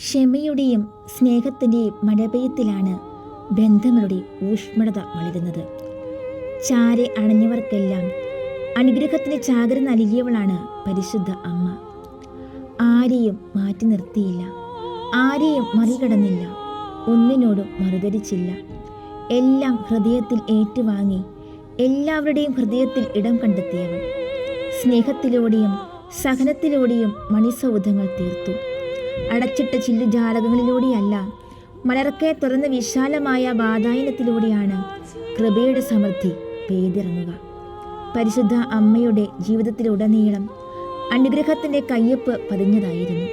ക്ഷമയുടെയും സ്നേഹത്തിൻ്റെയും മഴപെയ്യത്തിലാണ് ബന്ധങ്ങളുടെ ഊഷ്മളത വളരുന്നത്. ചാരെ അണഞ്ഞവർക്കെല്ലാം അനുഗ്രഹത്തിന് ചാകര നൽകിയവളാണ് പരിശുദ്ധ അമ്മ. ആരെയും മാറ്റി നിർത്തിയില്ല, ആരെയും മറികടന്നില്ല, ഒന്നിനോടും മറുതരിച്ചില്ല. എല്ലാം ഹൃദയത്തിൽ ഏറ്റുവാങ്ങി എല്ലാവരുടെയും ഹൃദയത്തിൽ ഇടം കണ്ടെത്തിയവൾ സ്നേഹത്തിലൂടെയും സഹനത്തിലൂടെയും മണിസൗധങ്ങൾ തീർത്തു. അടച്ചിട്ട ചില്ലുജാലകങ്ങളിലൂടെയല്ല, മലർക്കെ തുറന്ന വിശാലമായ വാതായനത്തിലൂടെയാണ് കൃപയുടെ സമൃദ്ധി പെയ്തിറങ്ങുക. പരിശുദ്ധ അമ്മയുടെ ജീവിതത്തിലുടനീളം അനുഗ്രഹത്തിൻ്റെ കയ്യൊപ്പ് പതിഞ്ഞതായിരുന്നു.